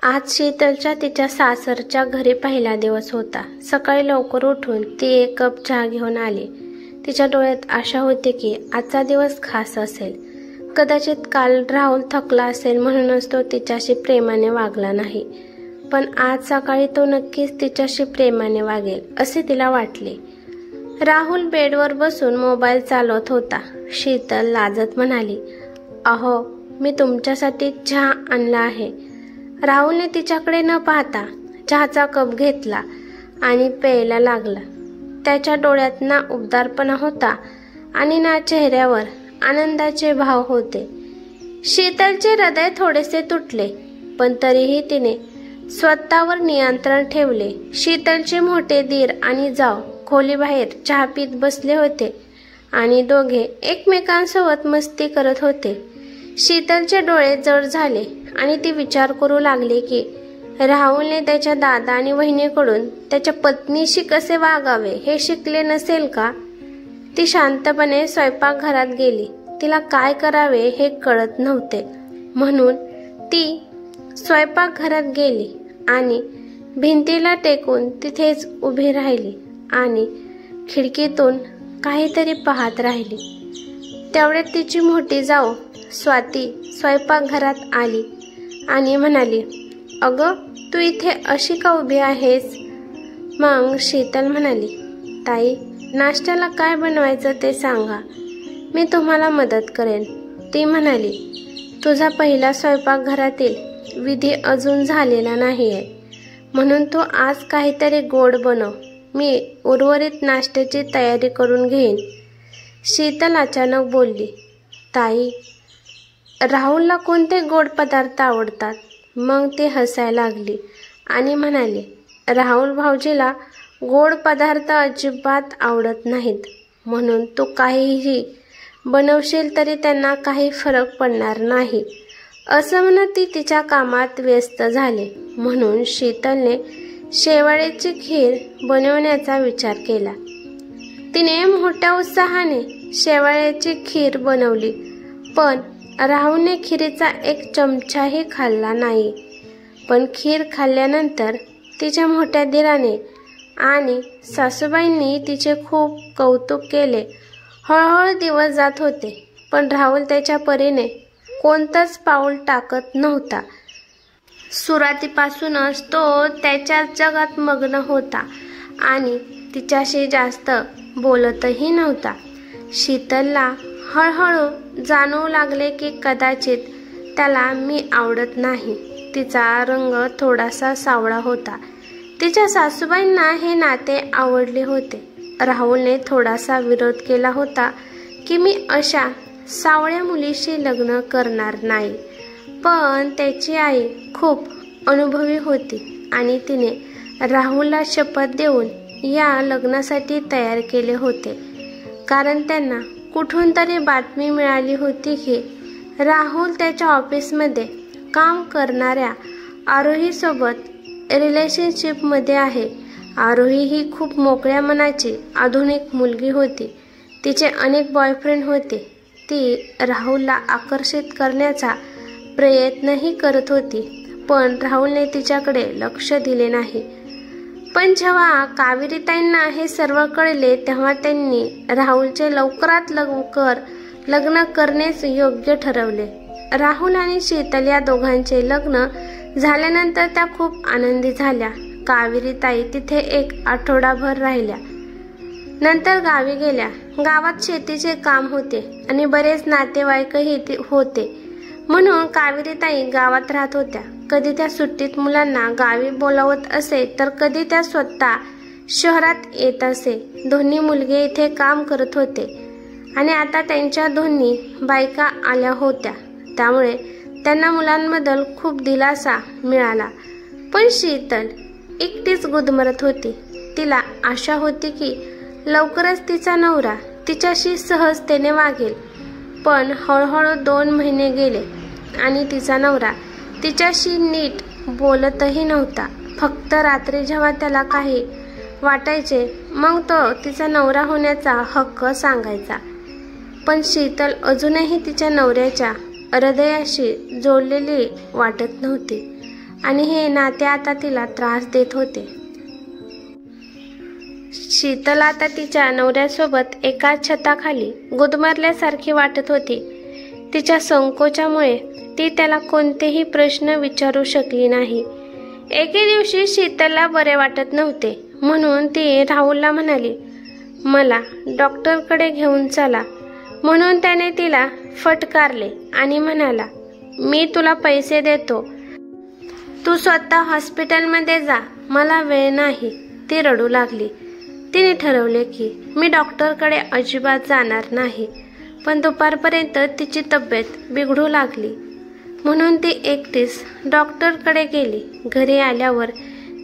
आज शीतलच्या तिच्या सासरच्या घरी पहिला दिवस होता। सकाळी लवकर उठून ती एक कप चहा घेऊन आली। तिच्या डोळ्यात आशा होती की आजचा दिवस खास असेल। कदाचित काल राहुल थकला असेल म्हणूनच तो तिच्याशी प्रेमाने वागला नाही, पण आज सकाळी तो नक्कीच तिच्याशी प्रेमाने वागेल असे तिला वाटले। राहुल बेडवर बसून मोबाईल चालवत होता। शीतल लाजत म्हणाली, अहो, मी तुमच्यासाठी चहा आणला आहे। राहुलने तिच्याकडे न पाहता चहाचा कप घेतला आणि प्यायला लागला। त्याच्या डोळ्यात ना उबदारपणा होता आणि ना चेहऱ्यावर आनंदाचे भाव होते। शीतलचे हृदय थोडेसे तुटले, पण तरीही तिने स्वतःवर नियंत्रण ठेवले। शीतलचे मोठे दीर आणि जाव खोलीबाहेर चहा पीत बसले होते आणि दोघे एकमेकांसोबत मस्ती करत होते। शीतलचे डोळे जड झाले आणि ती विचार करू लागली की राहुलने त्याच्या दादा आणि वहिनीकडून त्याच्या पत्नीशी कसे वागावे हे शिकले नसेल का? ती शांतपणे स्वयंपाकघरात गेली। तिला काय करावे हे कळत नव्हते, म्हणून ती स्वयंपाकघरात गेली आणि भिंतीला टेकून तिथेच उभी राहिली आणि खिडकीतून काहीतरी पाहत राहिली। तेवढ्यात तिची मोठी जाऊ स्वाती स्वयंपाकघरात आली आणि म्हणाली, अगं, तू इथे अशी का उभी आहेस? मग शीतल म्हणाली, ताई, नाश्त्याला काय बनवायचं ते सांगा, मी तुम्हाला मदत करेन। ती म्हणाली, तुझा पहिला स्वयंपाकघरातील विधी अजून झालेला नाहीये, म्हणून तू आज काहीतरी गोड बनव, मी उर्वरित नाश्त्याची तयारी करून घेईन। शीतल अचानक बोलली, ताई, राहुलला कोणते गोड पदार्थ आवडतात? मग ती हसायला लागली आणि म्हणाली, राहुल भाऊजीला गोड पदार्थ अजिबात आवडत नाहीत, म्हणून तू काहीही बनवशील तरी त्यांना काही फरक पडणार नाही। असं म्हणत ती तिच्या कामात व्यस्त झाली, म्हणून शीतलने शेवाळ्याची खीर बनवण्याचा विचार केला। तिने मोठ्या उत्साहाने शेवाळ्याची खीर बनवली, पण राहुलने खिरीचा एक चमचाही खाल्ला नाही। पण खीर खाल्ल्यानंतर तिच्या मोठ्या दिराने आणि सासूबाईंनी तिचे खूप कौतुक केले। हळूहळू दिवस जात होते, पण राहुल त्याच्या परीने कोणतंच पाऊल टाकत नव्हता। सुरुवातीपासूनच तो त्याच्या जगात मग्न होता आणि तिच्याशी जास्त बोलतही नव्हता। शीतलला हळूहळू जाणवू लागले की कदाचित त्याला मी आवडत नाही। तिचा रंग थोडासा सावळा होता। तिच्या सासूबाईंना हे नाते आवडले होते। राहुलने थोडासा विरोध केला होता की मी अशा सावळ्या मुलीशी लग्न करणार नाही, पण त्याची आई खूप अनुभवी होती आणि तिने राहुलला शपथ देऊन या लग्नासाठी तयार केले होते, कारण त्यांना कुठून तरी बातमी मिळाली होती की राहुल त्याच्या ऑफिसमध्ये काम करणाऱ्या आरोहीसोबत रिलेशनशिपमध्ये आहे। आरोही ही खूप मोकळ्या मनाची आधुनिक मुलगी होती। तिचे अनेक बॉयफ्रेंड होते। ती राहुलला आकर्षित करण्याचा प्रयत्नही करत होती, पण राहुलने तिच्याकडे लक्ष दिले नाही। पण जेव्हा कावेरीताईंना हे सर्व कळले तेव्हा त्यांनी राहुलचे लवकरात लवकर लग्न करण्यास योग्य ठरवले। राहुल आणि शीतल या दोघांचे लग्न झाल्यानंतर त्या खूप आनंदी झाल्या। कावेरीताई तिथे एक आठवडाभर राहिल्या, नंतर गावी गेल्या। गावात शेतीचे काम होते आणि बरेच नातेवाईकही होते, म्हणून कावेरीताई गावात राहत होत्या। कधी त्या सुट्टीत मुलांना गावी बोलावत असे तर कधी त्या स्वतः शहरात येत असे। दोन्ही मुलगे इथे काम करत होते आणि आता त्यांच्या दोन्ही बायका आल्या होत्या, त्यामुळे त्यांना मुलांबद्दल खूप दिलासा मिळाला। पण शीतल एकटीच गुदमरत होती। तिला आशा होती की लवकरच तिचा नवरा तिच्याशी सहजतेने वागेल, पण हळूहळू 2 महिने गेले आणि तिचा नवरा तिच्याशी नीट बोलतही नव्हता। फक्त रात्री जेव्हा त्याला काही वाटायचे मग तो तिचा नवरा होण्याचा हक्क सांगायचा। पण शीतल अजूनही तिच्या नवऱ्याच्या हृदयाशी जोडलेली वाटत नव्हती आणि हे नाते आता तिला त्रास देत होते. शीतल आता तिच्या नवऱ्यासोबत एका छताखाली गुदमरल्यासारखी वाटत होती. तिच्या संकोचामुळे ती त्याला कोणतेही प्रश्न विचारू शकली नाही. एके दिवशी शीतलला बरे वाटत नव्हते म्हणून ती राहुलला म्हणाली, मला डॉक्टरकडे घेऊन चला. म्हणून त्याने तिला फटकारले आणि म्हणाला, मी तुला पैसे देतो, तू स्वतः हॉस्पिटलमध्ये जा, मला वेळ नाही. ती रडू लागली. तिने ठरवले की मी डॉक्टरकडे अजिबात जाणार नाही. पण दुपारपर्यंत तिची तब्येत बिघडू लागली म्हणून ती एकटीच डॉक्टरकडे गेली. घरी आल्यावर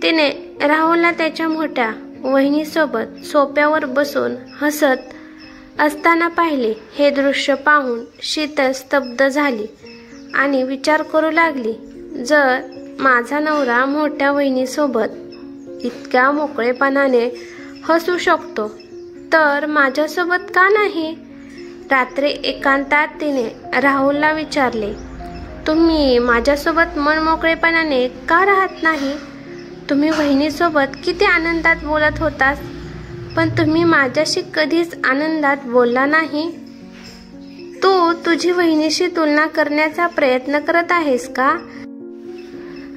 तिने राहुलला त्याच्या मोठ्या वहिनीसोबत सोफ्यावर बसून हसत असताना पाहिले. हे दृश्य पाहून शीतल स्तब्ध झाली आणि विचार करू लागली, जर माझा नवरा मोठ्या वहिनीसोबत इतक्या मोकळेपणाने हसू शकतो तर माझ्यासोबत का नाही? रात्री एकांतात तिने राहुलला विचारले, तुम्ही माझ्यासोबत मनमोकळेपणाने का राहत नाही? तुम्ही वहिनीसोबत किती आनंदात बोलत होतास, पण तुम्ही माझ्याशी कधीच आनंदात बोलला नाही. तू तुझी वहिनीशी तुलना करण्याचा प्रयत्न करत आहेस का?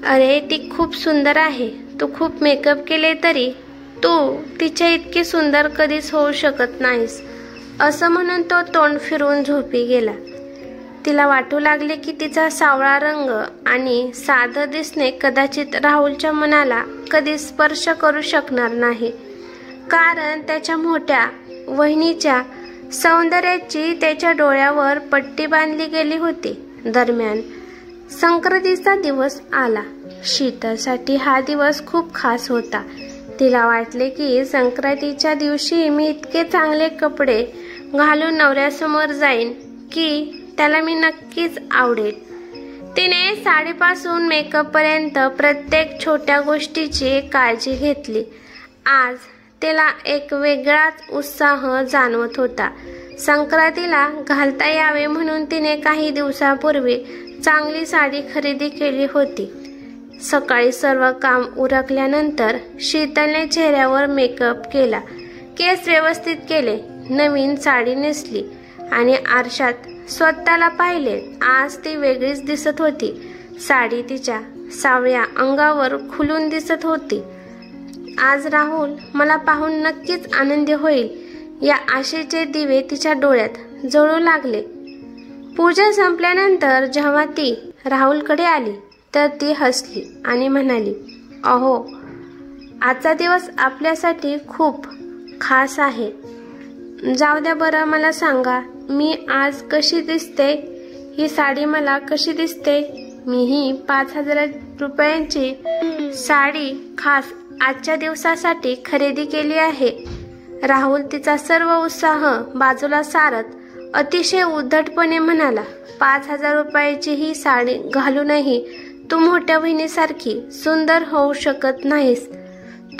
अरे ती खूप सुंदर आहे. तू खूप मेकअप केले तरी तू तिच्या इतकी सुंदर कधीच होऊ शकत नाहीस. असं म्हणून तो तोंड फिरवून झोपी गेला. तिला वाटू लागले की तिचा सावळा रंग आणि साधं दिसणे कदाचित राहुलच्या मनाला कधी स्पर्श करू शकणार नाही, कारण त्याच्या मोठ्या वहिनीच्या सौंदर्याची त्याच्या डोळ्यावर पट्टी बांधली गेली होती. दरम्यान संक्रांतीचा दिवस आला. शीतलसाठी हा दिवस खूप खास होता. तिला वाटले की संक्रांतीच्या दिवशी मी इतके चांगले कपडे घालून नवऱ्यासमोर जाईन की त्याला मी नक्कीच आवडेल. तिने साडीपासून मेकअपपर्यंत प्रत्येक छोट्या गोष्टीची काळजी घेतली. आज तिला एक वेगळाच उत्साह जाणवत होता. संक्रांतीला घालता यावे म्हणून तिने काही दिवसापूर्वी चांगली साडी खरेदी केली होती. सकाळी सर्व काम उरकल्यानंतर शीतलने चेहऱ्यावर मेकअप केला, केस व्यवस्थित केले, नवीन साडी नेसली आणि आरशात स्वतःला पाहिले. आज ती वेगळीच दिसत होती. साडी तिच्या सावळ्या अंगावर खुलून दिसत होती. आज राहुल मला पाहून नक्कीच आनंदी होईल या आशेचे दिवे तिच्या डोळ्यात जळू लागले. पूजा संपल्यानंतर जेव्हा ती राहुलकडे आली तर ती हसली आणि म्हणाली, अहो आजचा दिवस आपल्यासाठी खूप खास आहे. जाऊ द्या बरं, मला सांगा मी आज कशी दिसते? ही साडी मला कशी दिसते? मी ही 5,000 रुपयांची साडी खास आजच्या दिवसासाठी खरेदी केली आहे. राहुल तिचा सर्व उत्साह बाजूला सारत अतिशय उद्धटपणे म्हणाला, 5,000 रुपयाची ही साडी घालूनही तू मोठ्या बहिणीसारखी सुंदर होऊ शकत नाहीस.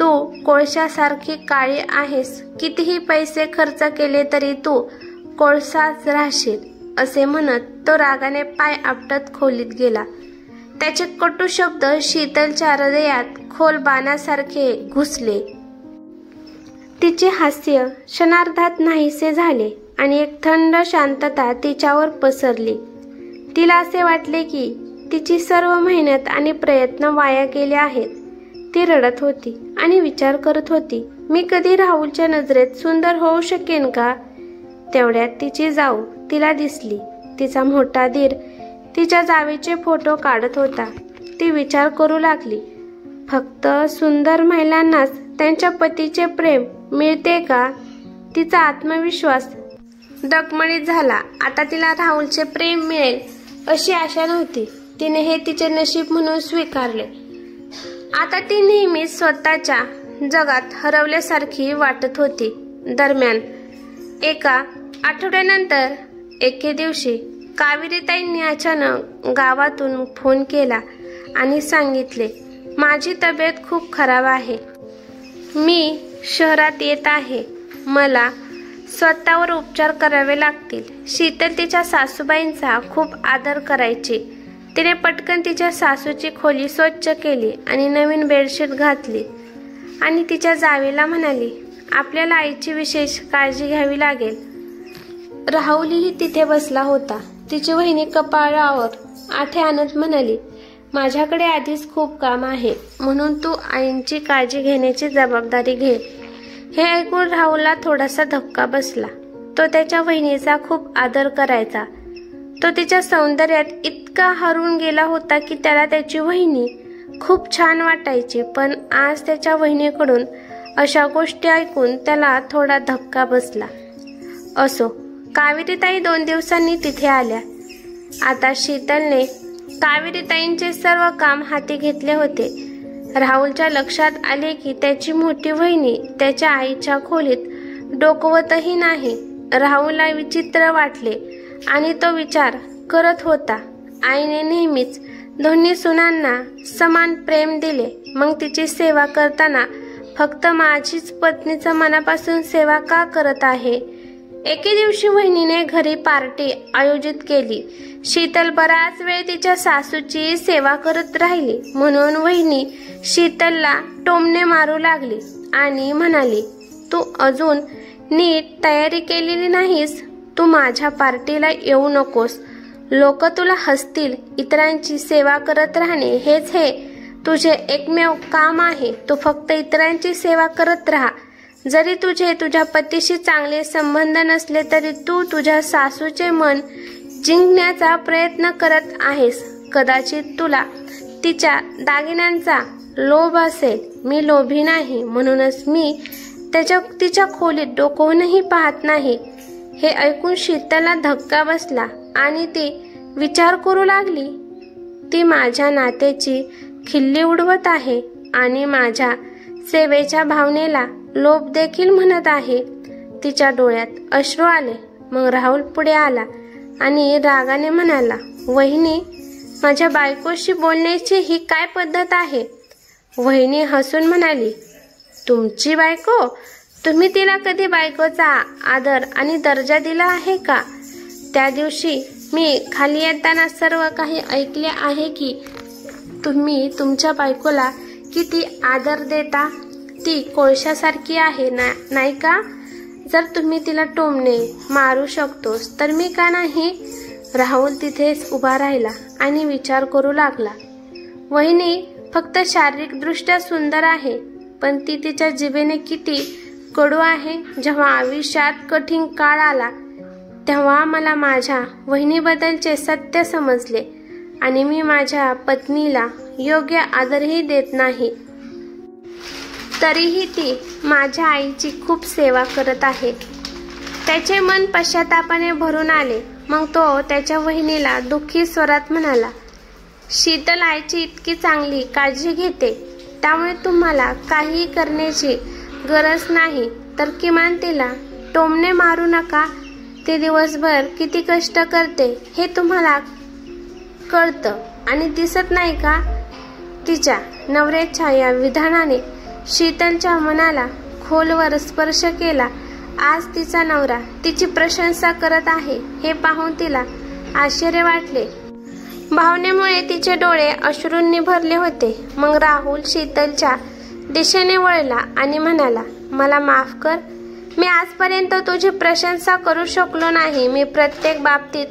तू कोळशासारखी काळी आहेस. कितीही पैसे खर्च केले तरी तू कोळसाच राहशील. असे म्हणत तो रागाने पाय आपटत खोलीत गेला. त्याचे कटू शब्द शीतलच्या हृदयात खोल बाणासारखे घुसले. तिचे हास्य क्षणार्धात नाहीसे झाले आणि एक थंड शांतता तिच्यावर पसरली. तिला असे वाटले की तिची सर्व मेहनत आणि प्रयत्न वाया गेले आहेत. ती रडत होती आणि विचार करत होती, मी कधी राहुलच्या नजरेत सुंदर होऊ शकेन का? तेवढ्यात तिची जाऊ तिला दिसली. तिचा मोठा दीर तिच्या जावेचे फोटो काढत होता. ती विचार करू लागली, फक्त सुंदर महिलांनाच त्यांच्या पतीचे प्रेम मिळते का? तिचा आत्मविश्वास डगमगीत झाला. आता तिला राहुलचे प्रेम मिळेल अशी आशा नव्हती. तिने हे तिचे नशीब म्हणून स्वीकारले. आता ती नेहमी स्वतःच्या जगात हरवल्यासारखी वाटत होती. दरम्यान एका आठवड्यानंतर एके दिवशी कावेरीताईंनी अचानक गावातून फोन केला आणि सांगितले, माझी तब्येत खूप खराब आहे. मी शहरात येत आहे. मला स्वतःवर उपचार करावे लागतील. शीतल तिच्या सासूबाईंचा खूप आदर करायची. तिने पटकन तिच्या सासूची खोली स्वच्छ केली आणि नवीन बेडशीट घातली आणि तिच्या जावेला म्हणाली, आपल्याला आईची विशेष काळजी घ्यावी लागेल. राहुलही तिथे बसला होता. तिची वहिनी कपाळावर आठे आणत म्हणाली, माझ्याकडे आधीच खूप काम आहे, म्हणून तू आईंची काळजी घेण्याची जबाबदारी घे. हे ऐकून राहुलला थोडासा धक्का बसला. तो त्याच्या वहिनीचा खूप आदर करायचा. तो तिच्या सौंदर्यात इतका हरवून गेला होता की त्याला त्याची वहिनी खूप छान वाटायची. पण आज त्याच्या वहिनीकडून अशा गोष्टी ऐकून त्याला थोडा धक्का बसला. असो, कावेरीताई 2 दिवसांनी तिथे आल्या. आता शीतलने कावेरीताईंचे सर्व काम हाती घेतले होते. राहुलच्या लक्षात आले की त्याची मोठी वहिनी त्याच्या आईच्या खोलीत डोकवतही नाही. राहुलला विचित्र वाटले आणि तो विचार करत होता, आईने नेहमीच दोन्ही सुनांना समान प्रेम दिले, मग तिची सेवा करताना फक्त माझीच पत्नीचं मनापासून सेवा का करत आहे. एके दिवशी वहिनीने घरी पार्टी आयोजित केली. शीतल बराच वेळ तिच्या सासूची सेवा करत राहिली, म्हणून वहिनी शीतलला टोमणे मारू लागली आणि म्हणाली, तू अजून नीट तयारी केलेली नाहीस. तू माझ्या पार्टीला येऊ नकोस. लोक तुला हसतील. इतरांची सेवा करत राहणे हेच हे तुझे एकमेव काम आहे. तू फक्त इतरांची सेवा करत राहा. जरी तुझे तुझ्या पतीशी चांगले संबंध नसले तरी तू तुझ्या सासूचे मन जिंकण्याचा प्रयत्न करत आहेस. कदाचित तुला तिच्या दागिन्यांचा लोभ असेल. मी लोभी नाही, म्हणूनच मी तिच्या खोलीत डोकवूनही पाहत नाही. हे ऐकून शीतलला धक्का बसला आणि ती विचार करू लागली, ती माझ्या नात्याची खिल्ली उडवत आहे आणि माझ्या सेवेच्या भावनेला लोभ देखील म्हणत आहे. तिच्या डोळ्यात अश्रू आले. मग राहुल पुढे आला आणि रागाने म्हणाला, वहिनी, माझ्या बायकोशी बोलण्याची ही काय पद्धत आहे. वहिनी हसून म्हणाली, तुमची बायको? तुम्ही तिला कधी बायकोचा आदर आणि दर्जा दिला आहे का? त्या दिवशी मी खाली येताना सर्व काही ऐकले आहे की तुम्ही तुमच्या बायकोला किती आदर देता. ती कोळशासारखी आहे नाही का? जर तुम्ही तिला टोमणे मारू शकतोस तर मी का नाही. राहुल तिथेच उभा राहिला आणि विचार करू लागला. वहिनी फक्त शारीरिकदृष्ट्या सुंदर आहे, पण ती तिच्या जिभेने किती कडू आहे. जेव्हा आयुष्यात कठीण काळ आला तेव्हा मला माझ्या वहिनीबद्दलचे सत्य समजले आणि मी माझ्या पत्नीला योग्य आदरही देत नाही. तरीही ती माझ्या आईची खूप सेवा करत आहे. त्याचे मन पश्चातापाने भरून आले. मग तो त्याच्या वहिनीला दुःखी स्वरात म्हणाला, शीतल आईची इतकी चांगली काळजी घेते, त्यामुळे तुम्हाला काहीही करण्याची गरज नाही, तर किमान तिला टोमणे मारू नका. ती दिवसभर किती कष्ट करते हे तुम्हाला कळतं आणि दिसत नाही का. तिच्या नवऱ्याच्या या विधानाने शीतलच्या मनाला खोलवर स्पर्श केला. आज तिचा नवरा तिची प्रशंसा करत आहे हे पाहून तिला आश्चर्य वाटले. भावनेमुळे तिचे डोळे अश्रूंनी भरले होते. मग राहुल शीतलच्या दिशेने वळला आणि म्हणाला, मला माफ कर. मी आजपर्यंत तुझी प्रशंसा करू शकलो नाही. मी प्रत्येक बाबतीत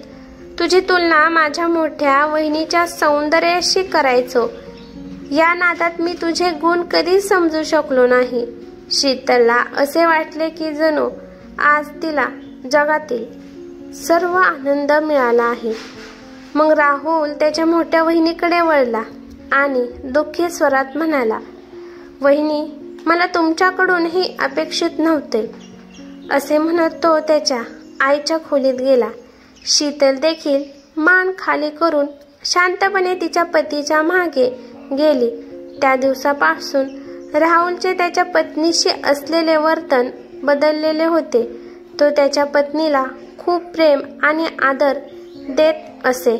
तुझी तुलना माझ्या मोठ्या वहिनीच्या सौंदर्याशी करायचो. या नादात मी तुझे गुण कधीच समजू शकलो नाही. शीतलला असे वाटले की जणू आज तिला जगातील सर्व आनंद मिळाला आहे. मग राहुल त्याच्या मोठ्या वहिनीकडे वळला आणि दुःखी स्वरात म्हणाला, वहिनी, मला तुमच्याकडून हे अपेक्षित नव्हते. असे म्हणत तो त्याच्या आईच्या खोलीत गेला. शीतल देखील मान खाली करून शांतपणे तिच्या पतीच्या मागे गेली. त्या दिवसापासून राहुलचे त्याच्या पत्नीशी असलेले वर्तन बदललेले होते. तो त्याच्या पत्नीला खूप प्रेम आणि आदर देत असे.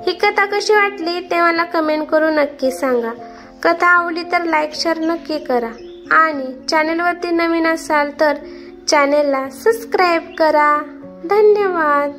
ही कथा कशी वाटली ते मला कमेंट करून नक्की सांगा. कथा आवडली तर लाईक शेअर नक्की करा आणि चॅनलवरती नवीन असाल तर चॅनेलला सबस्क्राईब करा. धन्यवाद.